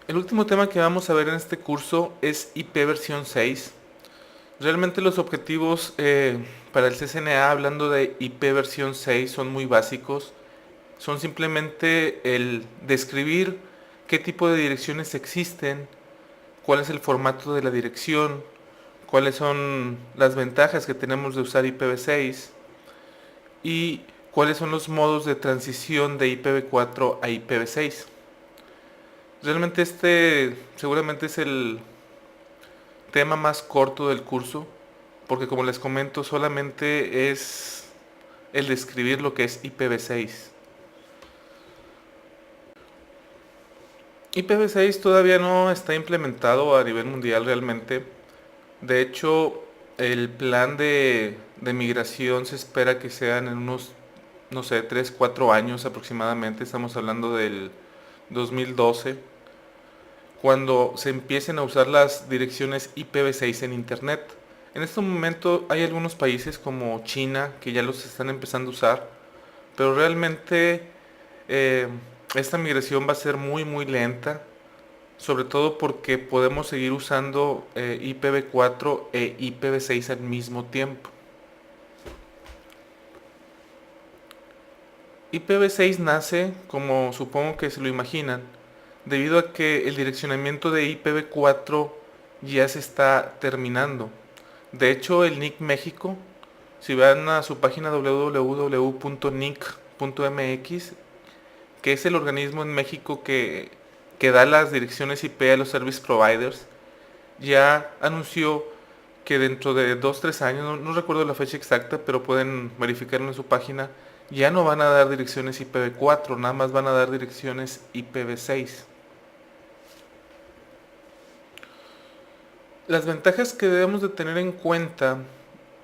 El último tema que vamos a ver en este curso es IP versión 6. Realmente los objetivos para el CCNA hablando de IP versión 6 son muy básicos. Son simplemente el describir qué tipo de direcciones existen, cuál es el formato de la dirección, cuáles son las ventajas que tenemos de usar IPv6 y cuáles son los modos de transición de IPv4 a IPv6. Realmente este seguramente es el tema más corto del curso, porque como les comento, solamente es el describir lo que es IPv6. IPv6 todavía no está implementado a nivel mundial realmente. De hecho, el plan de migración se espera que sean en unos, no sé, 3 4 años aproximadamente. Estamos hablando del 2012, cuando se empiecen a usar las direcciones IPv6 en Internet. En este momento hay algunos países como China que ya los están empezando a usar, pero realmente eh, esta migración va a ser muy lenta, sobre todo porque podemos seguir usando IPv4 e IPv6 al mismo tiempo. IPv6 nace, como supongo que se lo imaginan, debido a que el direccionamiento de IPv4 ya se está terminando. De hecho, el NIC México, si van a su página www.nic.mx, que es el organismo en México que da las direcciones IP a los service providers, ya anunció que dentro de 2 3 años, no recuerdo la fecha exacta, pero pueden verificarlo en su página, ya no van a dar direcciones IPv4, nada más van a dar direcciones IPv6. Las ventajas que debemos de tener en cuenta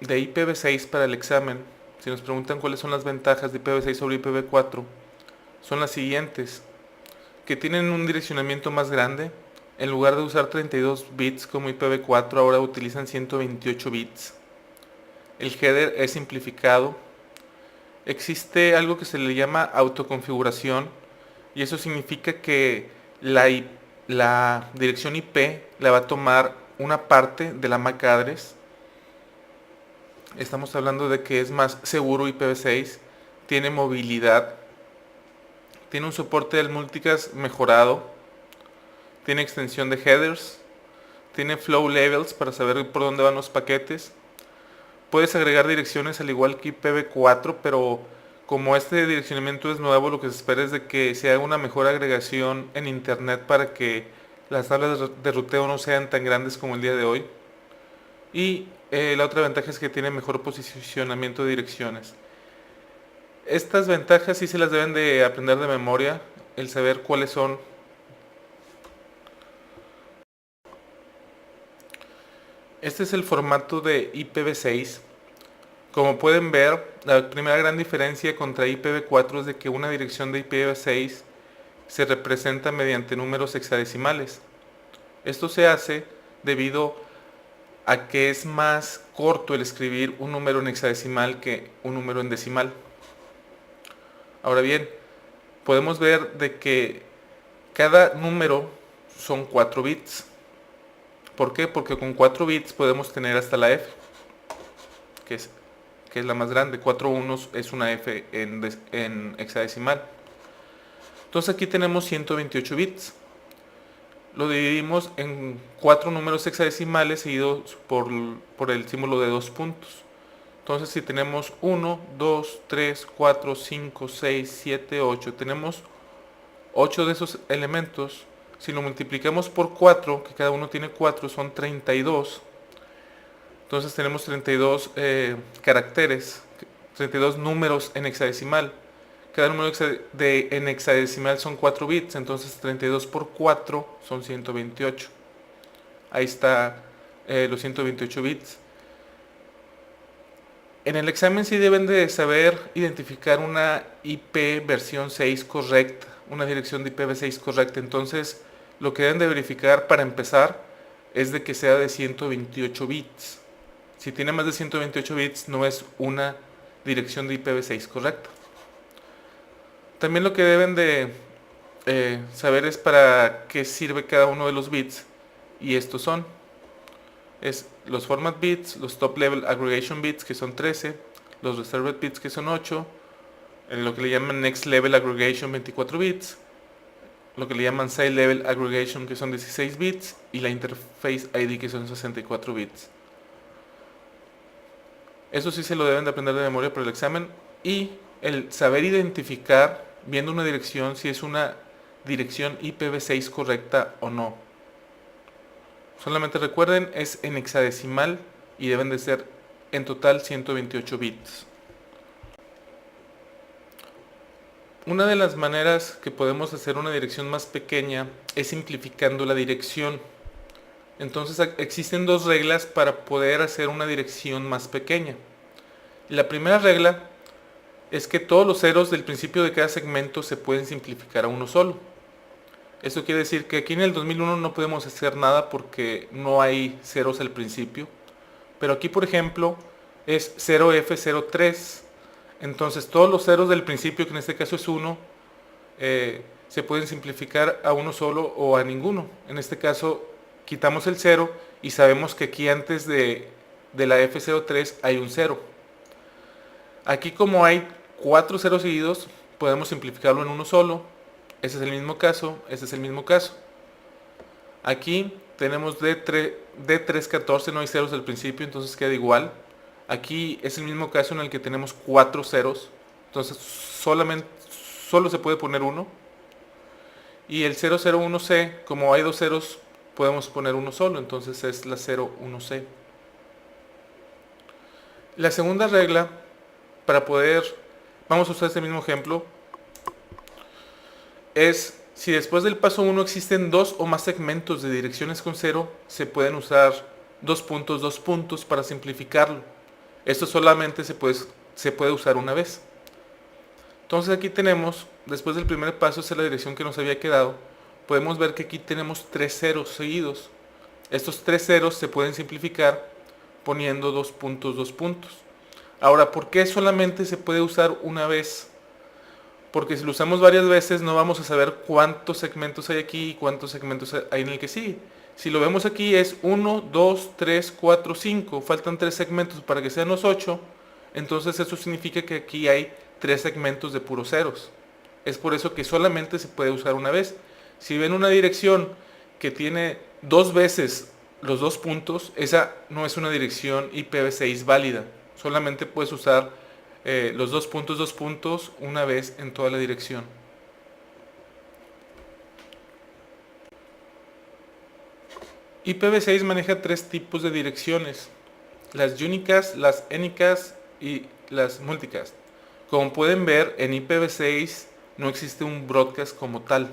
de IPv6 para el examen, si nos preguntan cuáles son las ventajas de IPv6 sobre IPv4, son las siguientes: que tienen un direccionamiento más grande. En lugar de usar 32 bits como IPv4, ahora utilizan 128 bits. El header es simplificado. Existe algo que se le llama autoconfiguración, y eso significa que la dirección IP la va a tomar una parte de la MAC address. Estamos hablando de que es más seguro IPv6, tiene movilidad, tiene un soporte del multicast mejorado, tiene extensión de headers, tiene flow levels para saber por dónde van los paquetes. Puedes agregar direcciones al igual que IPv4, pero como este direccionamiento es nuevo, lo que se espera es de que se haga una mejor agregación en internet para que las tablas de ruteo no sean tan grandes como el día de hoy. Y la otra ventaja es que tiene mejor posicionamiento de direcciones. Estas ventajas sí se las deben de aprender de memoria, el saber cuáles son. Este es el formato de IPv6. Como pueden ver, la primera gran diferencia contra IPv4 es de que una dirección de IPv6 se representa mediante números hexadecimales. Esto se hace debido a que es más corto el escribir un número en hexadecimal que un número en decimal. Ahora bien, podemos ver de que cada número son 4 bits. ¿Por qué? Porque con 4 bits podemos tener hasta la F, que es la más grande. 4 unos es una F en hexadecimal. Entonces aquí tenemos 128 bits. Lo dividimos en 4 números hexadecimales seguidos por el símbolo de 2 puntos. Entonces si tenemos 1, 2, 3, 4, 5, 6, 7, 8, tenemos 8 de esos elementos. Si lo multiplicamos por 4, que cada uno tiene 4, son 32. Entonces tenemos 32 caracteres, 32 números en hexadecimal. Cada número en hexadecimal son 4 bits, entonces 32 por 4 son 128. Ahí está los 128 bits. En el examen sí deben de saber identificar una IP versión 6 correcta, una dirección de IPv6 correcta. Entonces lo que deben de verificar para empezar es de que sea de 128 bits. Si tiene más de 128 bits no es una dirección de IPv6 correcta. También lo que deben de saber es para qué sirve cada uno de los bits, y estos son los format bits, los top level aggregation bits, que son 13, los reserved bits, que son 8, lo que le llaman next level aggregation, 24 bits, lo que le llaman side level aggregation, que son 16 bits, y la interface ID, que son 64 bits. Eso sí se lo deben de aprender de memoria para el examen, y el saber identificar viendo una dirección si es una dirección IPv6 correcta o no. Solamente recuerden, es en hexadecimal y deben de ser en total 128 bits. Una de las maneras que podemos hacer una dirección más pequeña es simplificando la dirección. Entonces existen dos reglas para poder hacer una dirección más pequeña. La primera regla es que todos los ceros del principio de cada segmento se pueden simplificar a uno solo. Esto quiere decir que aquí en el 2001 no podemos hacer nada porque no hay ceros al principio. Pero aquí, por ejemplo, es 0F03. Entonces todos los ceros del principio, que en este caso es 1, se pueden simplificar a uno solo o a ninguno. En este caso quitamos el 0 y sabemos que aquí antes de la F03 hay un 0. Aquí, como hay 4 ceros seguidos, podemos simplificarlo en uno solo. Ese es el mismo caso, ese es el mismo caso. Aquí tenemos D314, no hay ceros al principio, entonces queda igual. Aquí es el mismo caso en el que tenemos 4 ceros, entonces solo se puede poner uno. Y el 001C, como hay 2 ceros, podemos poner uno solo, entonces es la 01C. La segunda regla, vamos a usar este mismo ejemplo, es si después del paso 1 existen 2 o más segmentos de direcciones con 0, se pueden usar 2 puntos para simplificarlo. Esto solamente se puede usar una vez. Entonces aquí tenemos, después del primer paso, esa es la dirección que nos había quedado, podemos ver que aquí tenemos 3 ceros seguidos. Estos 3 ceros se pueden simplificar poniendo 2 puntos. Ahora, ¿por qué solamente se puede usar una vez? Porque si lo usamos varias veces no vamos a saber cuántos segmentos hay aquí y cuántos segmentos hay en el que sigue. Si lo vemos aquí es 1, 2, 3, 4, 5. Faltan 3 segmentos para que sean los 8. Entonces eso significa que aquí hay 3 segmentos de puros ceros. Es por eso que solamente se puede usar una vez. Si ven una dirección que tiene 2 veces los 2 puntos, esa no es una dirección IPv6 válida. Solamente puedes usar los 2 puntos una vez en toda la dirección. IPv6 maneja 3 tipos de direcciones: las unicast, las anycast y las multicast. Como pueden ver, en IPv6 no existe un broadcast como tal.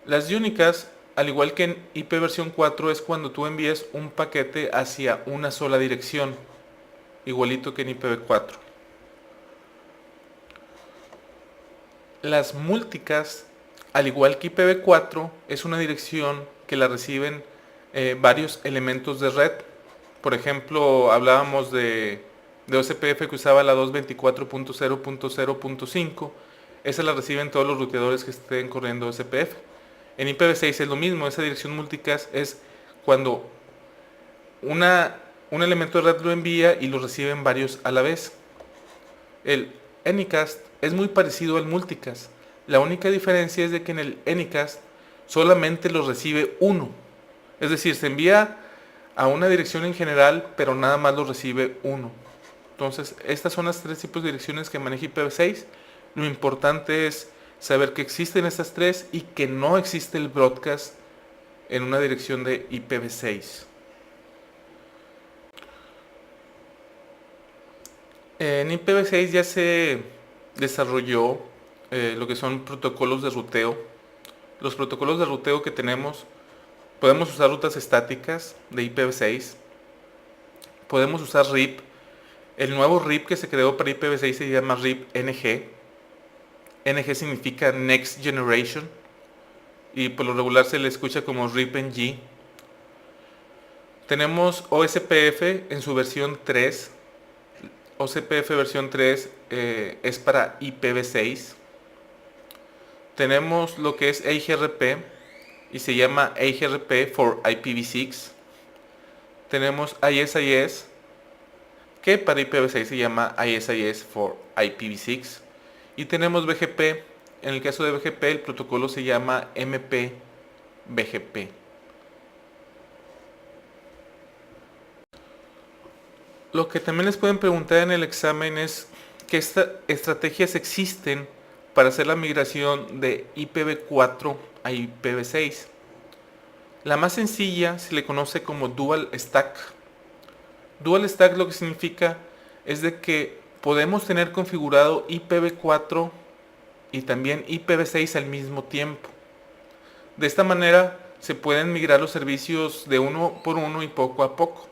Las unicast, al igual que en IP versión 4, es cuando tú envías un paquete hacia una sola dirección, igualito que en IPv4. Las multicast, al igual que IPv4, es una dirección que la reciben varios elementos de red. Por ejemplo, hablábamos de OSPF que usaba la 224.0.0.5. Esa la reciben todos los ruteadores que estén corriendo OSPF. En IPv6 es lo mismo. Esa dirección multicast es cuando un elemento de red lo envía y lo reciben varios a la vez. El anycast es muy parecido al multicast. La única diferencia es de que en el anycast solamente lo recibe uno. Es decir, se envía a una dirección en general, pero nada más lo recibe uno. Entonces, estas son las 3 tipos de direcciones que maneja IPv6. Lo importante es saber que existen estas 3 y que no existe el broadcast en una dirección de IPv6. En IPv6 ya se desarrolló lo que son protocolos de ruteo. Los protocolos de ruteo que tenemos, podemos usar rutas estáticas de IPv6, podemos usar RIP. El nuevo RIP que se creó para IPv6 se llama RIP NG. NG significa Next Generation y por lo regular se le escucha como RIP NG. Tenemos OSPF en su versión 3. OSPF versión 3 es para IPv6. tenemos lo que es EIGRP y se llama EIGRP for IPv6. Tenemos ISIS, que para IPv6 se llama ISIS for IPv6. Y tenemos BGP. En el caso de BGP el protocolo se llama MP-BGP. Lo que también les pueden preguntar en el examen es qué estrategias existen para hacer la migración de IPv4 a IPv6. La más sencilla se le conoce como Dual Stack. Dual Stack lo que significa es de que podemos tener configurado IPv4 y también IPv6 al mismo tiempo. De esta manera se pueden migrar los servicios de uno por uno y poco a poco.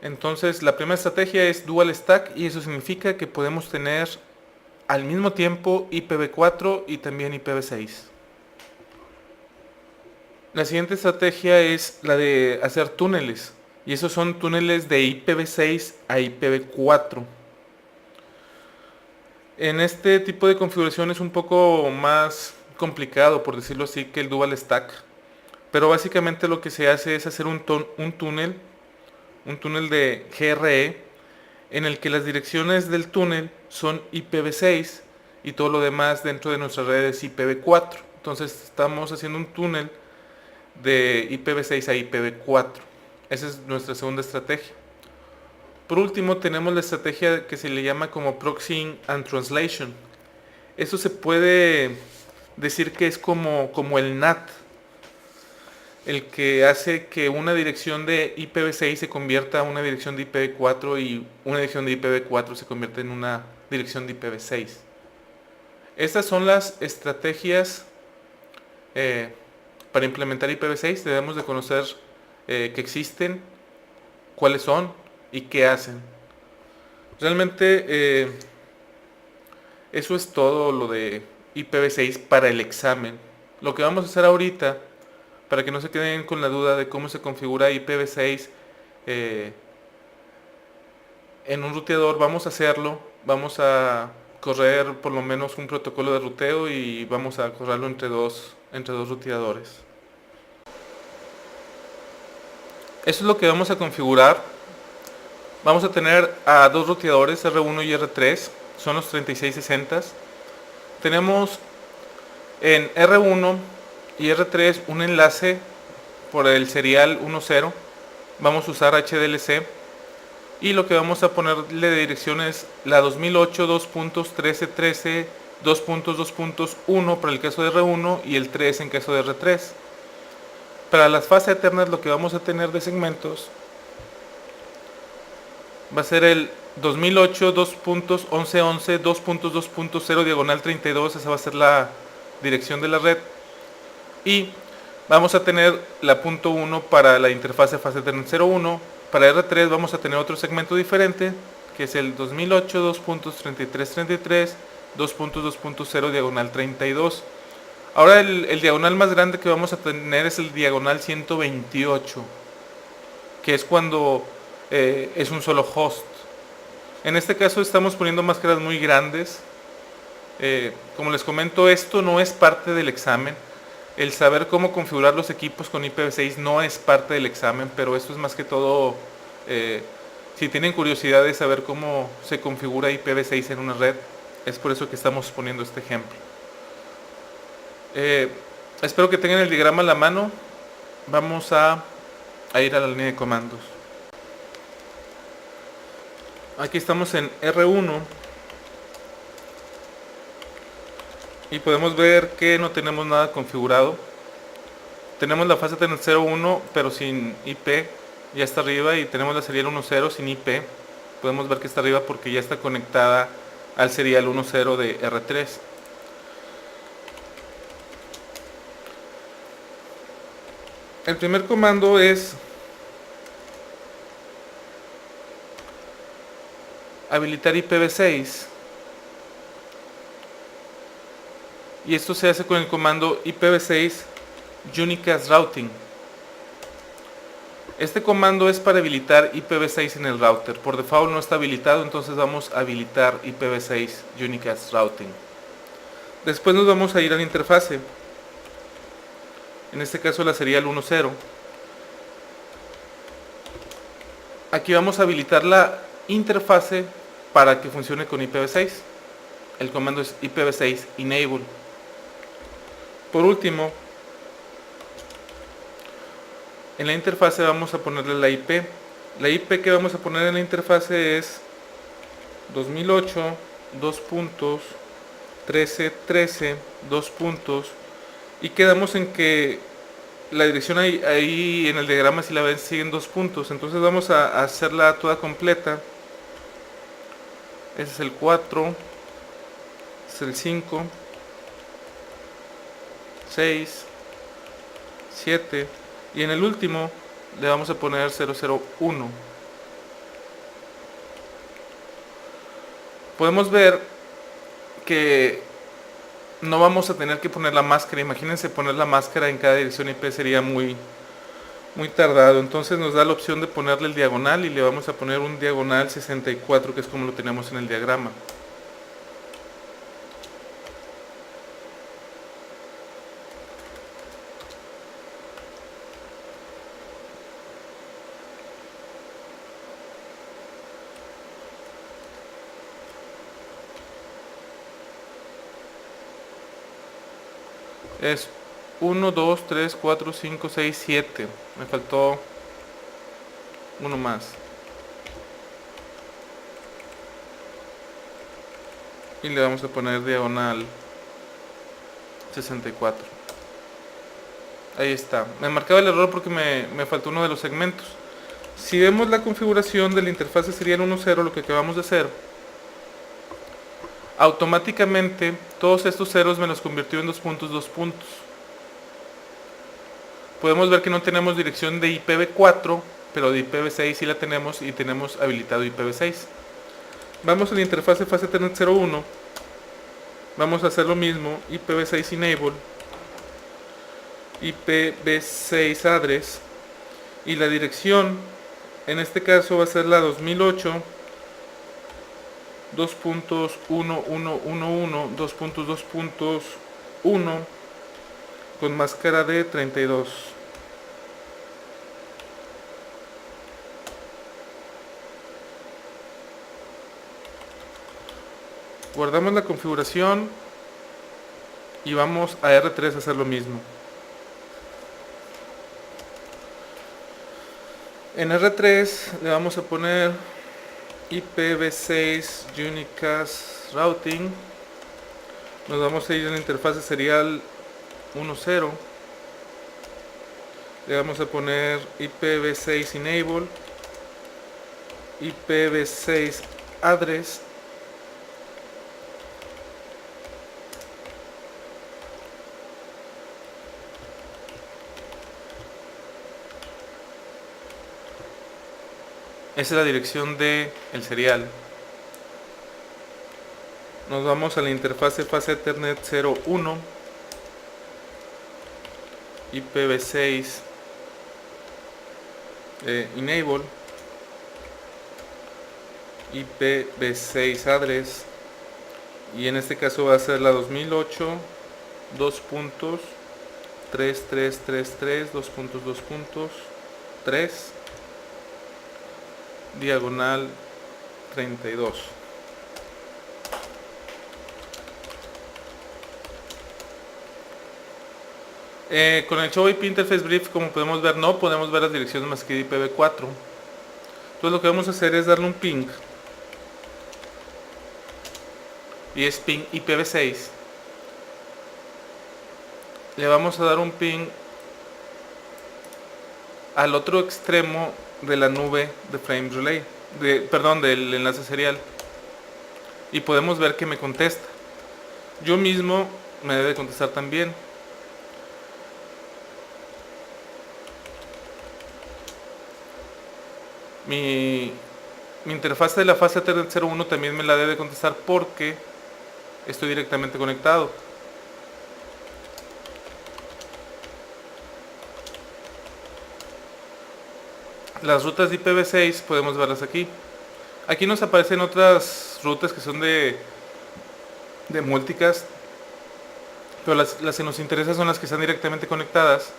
Entonces la primera estrategia es Dual Stack y eso significa que podemos tener al mismo tiempo IPv4 y también IPv6. La siguiente estrategia es la de hacer túneles, y esos son túneles de IPv6 a IPv4. En este tipo de configuración es un poco más complicado, por decirlo así, que el Dual Stack, pero básicamente lo que se hace es hacer un túnel de GRE, en el que las direcciones del túnel son IPv6 y todo lo demás dentro de nuestra red es IPv4. Entonces estamos haciendo un túnel de IPv6 a IPv4. Esa es nuestra segunda estrategia. Por último tenemos la estrategia que se le llama como Proxying and Translation. Eso se puede decir que es como el NAT, el que hace que una dirección de IPv6 se convierta a una dirección de IPv4 y una dirección de IPv4 se convierta en una dirección de IPv6. Estas son las estrategias para implementar IPv6. Debemos de conocer que existen, cuáles son y qué hacen. Realmente eso es todo lo de IPv6 para el examen. Lo que vamos a hacer ahorita, para que no se queden con la duda de cómo se configura IPv6 en un ruteador, vamos a hacerlo. Vamos a correr por lo menos un protocolo de ruteo y vamos a correrlo entre dos ruteadores. Eso es lo que vamos a configurar. Vamos a tener a dos ruteadores, R1 y R3, son los 3660. Tenemos en R1 y R3 un enlace por el serial 10. Vamos a usar HDLC y lo que vamos a ponerle de dirección es la 2008 2.1313 2.2.1 para el caso de R1 y el 3 en caso de R3. Para las fases eternas lo que vamos a tener de segmentos va a ser el 2008 2.1111 2.2.0 diagonal 32, esa va a ser la dirección de la red. Y vamos a tener la punto 1 para la interfase fase eterna 01. Para R3 vamos a tener otro segmento diferente, que es el 2008 2.3333 2.2.0 diagonal 32. Ahora el diagonal más grande que vamos a tener es el diagonal 128, que es cuando es un solo host. En este caso estamos poniendo máscaras muy grandes. Como les comento, esto no es parte del examen. El saber cómo configurar los equipos con IPv6 no es parte del examen, pero esto es más que todo, si tienen curiosidad de saber cómo se configura IPv6 en una red, es por eso que estamos poniendo este ejemplo. Espero que tengan el diagrama a la mano. Vamos a ir a la línea de comandos. Aquí estamos en R1 y podemos ver que no tenemos nada configurado. Tenemos la fase eterna 01 pero sin IP, ya está arriba, y tenemos la serial 10 sin IP. Podemos ver que está arriba porque ya está conectada al serial 10 de R3. El primer comando es habilitar IPv6 y esto se hace con el comando IPv6 unicast routing. Este comando es para habilitar IPv6 en el router. Por default no está habilitado, entonces vamos a habilitar IPv6 unicast routing. Después nos vamos a ir a la interfase. En este caso la serial 1.0. Aquí vamos a habilitar la interfase para que funcione con IPv6. El comando es IPv6 enable. Por último, en la interfase vamos a ponerle la IP. La IP que vamos a poner en la interfase es 2008 2.13.13 y quedamos en que la dirección ahí en el diagrama, si la ven, siguen 2 puntos. Entonces vamos a hacerla toda completa. Ese es el 4, es el 5, 6, 7 y en el último le vamos a poner 001. Podemos ver que no vamos a tener que poner la máscara. Imagínense poner la máscara en cada dirección IP, sería muy tardado. Entonces nos da la opción de ponerle el diagonal y le vamos a poner un diagonal 64, que es como lo tenemos en el diagrama. Es 1, 2, 3, 4, 5, 6, 7. Me faltó uno más. Y le vamos a poner diagonal 64. Ahí está. Me marcaba el error porque me faltó uno de los segmentos. Si vemos la configuración de la interfase serial 1.0, lo que acabamos de hacer, automáticamente todos estos ceros me los convirtió en 2 puntos. Podemos ver que no tenemos dirección de IPv4, pero de IPv6 sí la tenemos y tenemos habilitado IPv6. Vamos a la interfase fase Ethernet 01. Vamos a hacer lo mismo, IPv6 enable, IPv6 address, y la dirección en este caso va a ser la 2008 2.1111 2.2.1 con máscara de 32. Guardamos la configuración y vamos a R3 a hacer lo mismo. En R3 le vamos a poner IPv6 Unicast Routing. Nos vamos a ir en la interfase serial 1.0. Le vamos a poner IPv6 Enable, IPv6 Address, esa es la dirección de el serial. Nos vamos a la interfase fase Ethernet 01, IPv6 Enable, IPv6 Address, y en este caso va a ser la 2008 2.3333 2.2.3 diagonal 32. Con el Show IP Interface Brief, como podemos ver, no podemos ver las direcciones más que de IPv4. Entonces lo que vamos a hacer es darle un ping, y es ping IPv6. Le vamos a dar un ping al otro extremo de la nube de Frame Relay, del enlace serial, y podemos ver que me contesta. Yo mismo me debe contestar también. Mi interfaz de la fase Ethernet 01 también me la debe contestar porque estoy directamente conectado. Las rutas de IPv6 podemos verlas aquí. Aquí nos aparecen otras rutas que son de multicast. pero las que nos interesan son las que están directamente conectadas.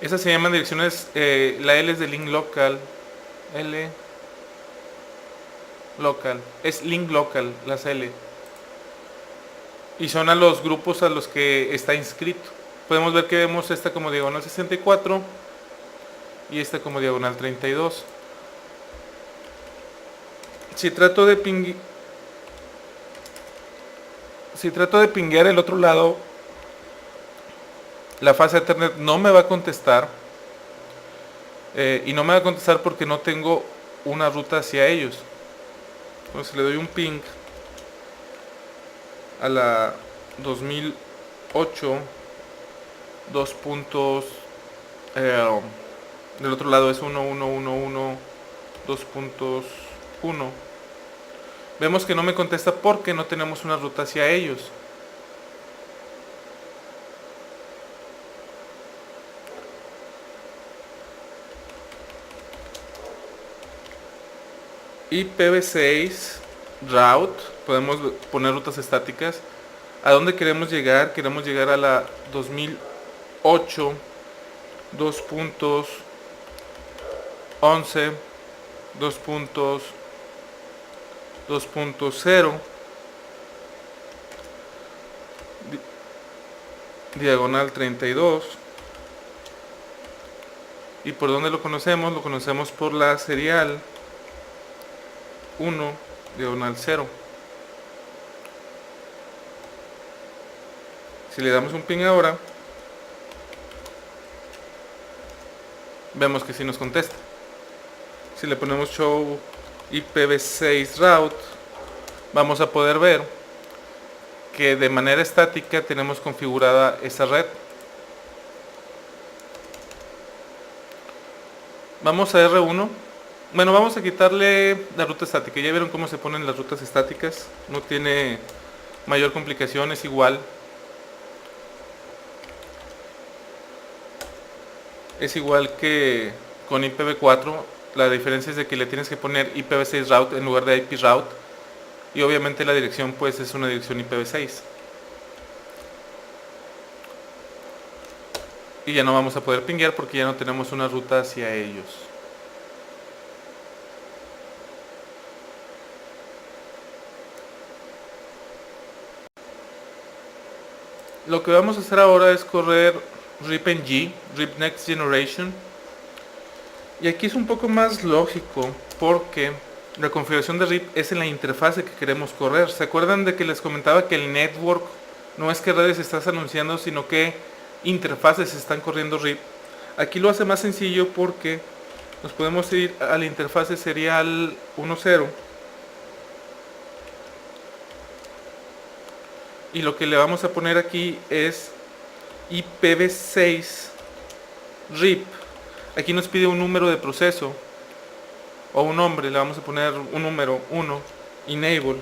Esas se llaman direcciones, la L es de link local, L local, es link local, las L, y son a los grupos a los que está inscrito. Podemos ver que vemos esta como diagonal 64 y esta como diagonal 32. Si trato de pinguear el otro lado, la fase Ethernet no me va a contestar, y no me va a contestar porque no tengo una ruta hacia ellos. Entonces le doy un ping a la 2008, 2 puntos, del otro lado es 1111, 2.1. Vemos que no me contesta porque no tenemos una ruta hacia ellos. IPv6 route, podemos poner rutas estáticas. ¿A dónde queremos llegar? Queremos llegar a la 2008, 2.11, 2.0, diagonal 32. ¿Y por dónde lo conocemos? Lo conocemos por la serial 1, diagonal 0. Si le damos un ping ahora, vemos que sí nos contesta. Si le ponemos show IPv6 route, vamos a poder ver que de manera estática tenemos configurada esa red. Vamos a R1. Bueno, vamos a quitarle la ruta estática. Ya vieron cómo se ponen las rutas estáticas. No tiene mayor complicación, es igual. Es igual que con IPv4. La diferencia es de que le tienes que poner IPv6 route en lugar de IP route. Y obviamente la dirección pues es una dirección IPv6. Y ya no vamos a poder pinguear porque ya no tenemos una ruta hacia ellos. Lo que vamos a hacer ahora es correr RipNG, RIP Next Generation. Y aquí es un poco más lógico porque la configuración de RIP es en la interfase que queremos correr. ¿Se acuerdan de que les comentaba que el network no es que redes estás anunciando, sino que interfaces están corriendo RIP? Aquí lo hace más sencillo porque nos podemos ir a la interfase serial 10. Y lo que le vamos a poner aquí es IPv6 RIP. Aquí nos pide un número de proceso o un nombre, le vamos a poner un número 1, enable,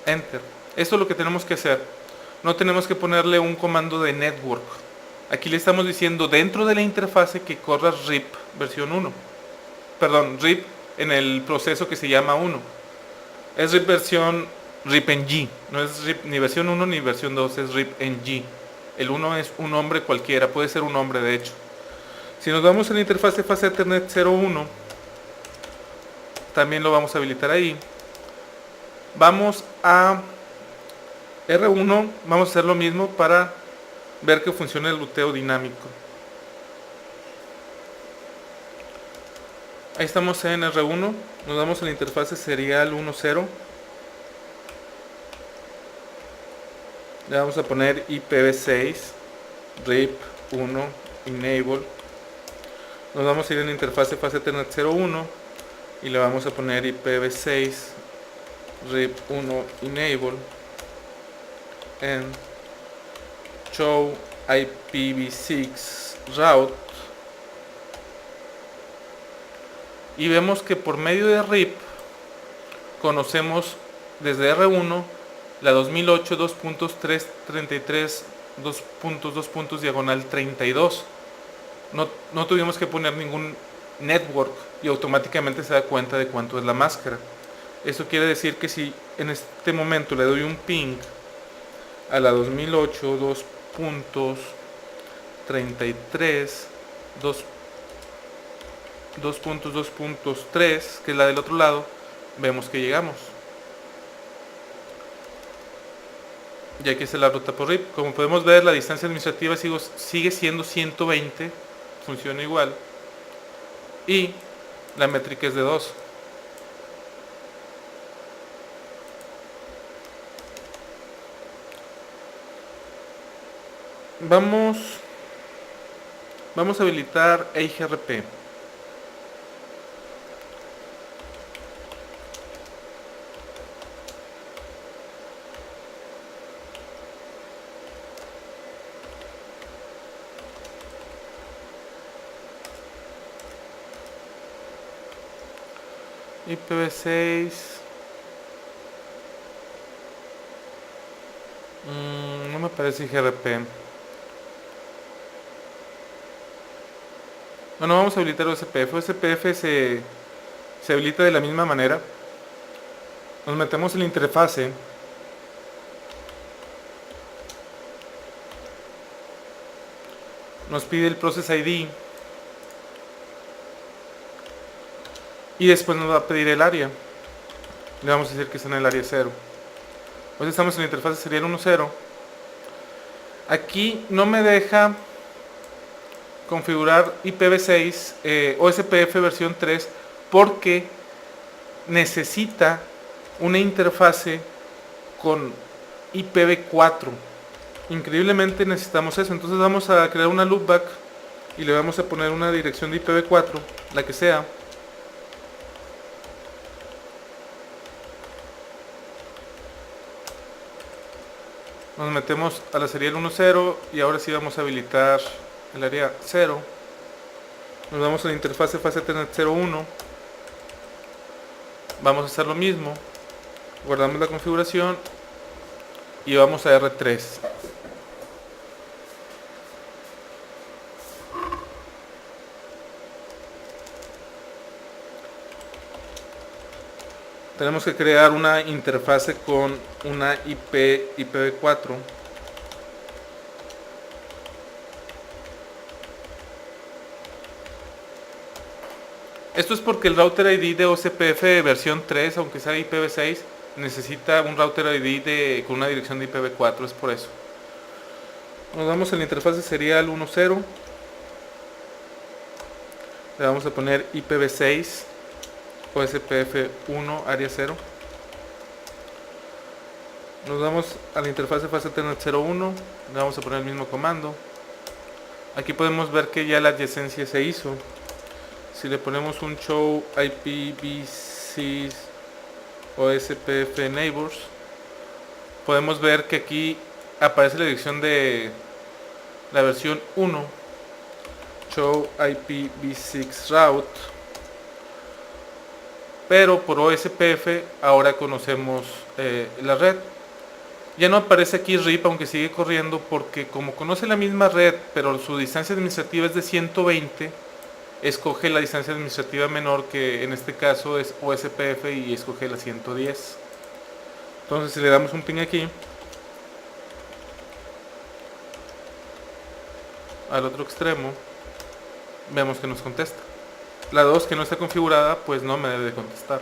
enter. Esto es lo que tenemos que hacer. No tenemos que ponerle un comando de network. Aquí le estamos diciendo dentro de la interfase que corra RIP versión 1. Perdón, RIP en el proceso que se llama 1. Es RIP versión RipNG, no es RIP ni versión 1 ni versión 2, es RipNG. El 1 es un nombre cualquiera, puede ser un nombre de hecho. Si nos vamos a la interfase fase Ethernet 01, también lo vamos a habilitar ahí. Vamos a R1, vamos a hacer lo mismo para ver que funcione el ruteo dinámico. Ahí estamos en R1, nos vamos a la interfase serial 10. Le vamos a poner IPv6 RIP 1 enable. Nos vamos a ir en la interfase fase Ethernet 01 y le vamos a poner IPv6 RIP 1 enable en show IPv6 route. Y vemos que por medio de RIP conocemos desde R1 la 2008 2.333 2.2 diagonal 32. No tuvimos que poner ningún network y automáticamente se da cuenta de cuánto es la máscara. Eso quiere decir que si en este momento le doy un ping a la 2008 2.33 2.2.3, que es la del otro lado, vemos que llegamos. Y aquí está la ruta por RIP. Como podemos ver, la distancia administrativa sigue siendo 120, funciona igual. Y la métrica es de 2. Vamos a habilitar EIGRP. IPv6. No me parece IGRP. Bueno, vamos a habilitar OSPF. OSPF se habilita de la misma manera. Nos metemos en la interfase. Nos pide el Process ID. Y después nos va a pedir el área. Le vamos a decir que está en el área 0. Pues estamos en la interfase serial 1.0. Aquí no me deja configurar IPv6 OSPF versión 3 porque necesita una interfase con IPv4. Increíblemente necesitamos eso. Entonces vamos a crear una loopback y le vamos a poner una dirección de IPv4, la que sea. Nos metemos a la serial 1.0 y ahora sí vamos a habilitar el área 0. Nos vamos a la interfase fase Ethernet 0.1. Vamos a hacer lo mismo. Guardamos la configuración y vamos a R3. Tenemos que crear una interfase con una IPv4. Esto es porque el router ID de OSPF versión 3, aunque sea IPv6, necesita un router ID con una dirección de IPv4, es por eso. Nos vamos a la interfase serial 1.0. Le vamos a poner IPv6 OSPF 1 área 0. Nos vamos a la interfase fase Ethernet 0.1. Le vamos a poner el mismo comando. Aquí podemos ver que ya la adyacencia se hizo. Si le ponemos un show IPv6 OSPF neighbors, podemos ver que aquí aparece la dirección de la versión 1, show IPv6 route, pero por OSPF ahora conocemos la red. Ya no aparece aquí RIP, aunque sigue corriendo, porque como conoce la misma red pero su distancia administrativa es de 120, escoge la distancia administrativa menor, que en este caso es OSPF, y escoge la 110. Entonces si le damos un ping aquí al otro extremo, vemos que nos contesta. La 2, que no está configurada, pues no me debe de contestar.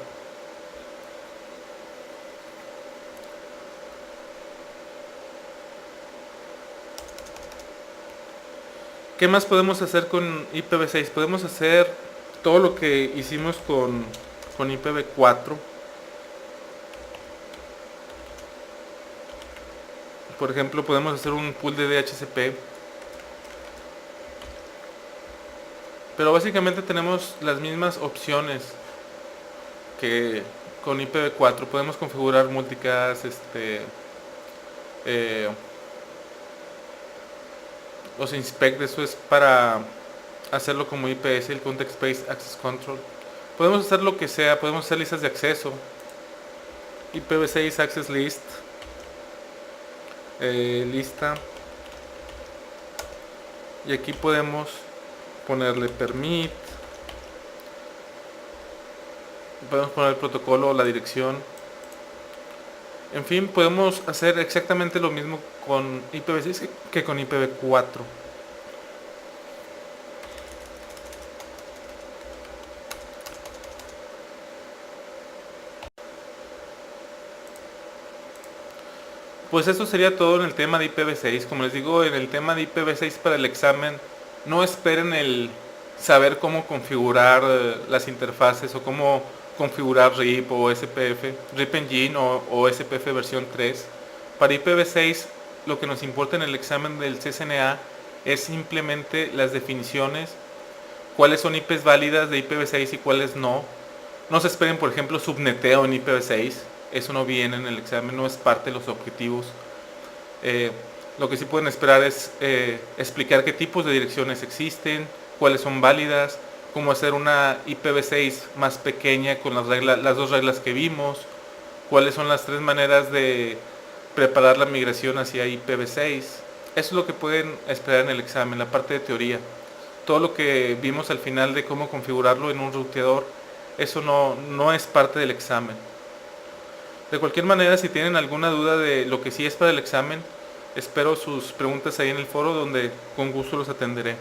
¿Qué más podemos hacer con IPv6? Podemos hacer todo lo que hicimos con IPv4. Por ejemplo, podemos hacer un pool de DHCP. Pero básicamente tenemos las mismas opciones que con IPv4. Podemos configurar multicast, los inspect, eso es para hacerlo como IPS, el Context Based Access Control. Podemos hacer lo que sea, podemos hacer listas de acceso, IPv6 Access List, lista, y aquí podemos ponerle permit, podemos poner el protocolo o la dirección. En fin, podemos hacer exactamente lo mismo con IPv6 que con IPv4. Pues eso sería todo en el tema de IPv6. Como les digo, en el tema de IPv6 para el examen, no esperen el saber cómo configurar las interfaces o cómo configurar RIP o SPF, RIP Engine o SPF versión 3. Para IPv6 lo que nos importa en el examen del CCNA es simplemente las definiciones, cuáles son IPs válidas de IPv6 y cuáles no. No se esperen, por ejemplo, subneteo en IPv6, eso no viene en el examen, no es parte de los objetivos. Eh, lo que sí pueden esperar es explicar qué tipos de direcciones existen, cuáles son válidas, cómo hacer una IPv6 más pequeña con las dos reglas que vimos, cuáles son las 3 maneras de preparar la migración hacia IPv6. Eso es lo que pueden esperar en el examen, la parte de teoría. Todo lo que vimos al final de cómo configurarlo en un ruteador, eso no es parte del examen. De cualquier manera, si tienen alguna duda de lo que sí es para el examen, espero sus preguntas ahí en el foro donde con gusto los atenderé.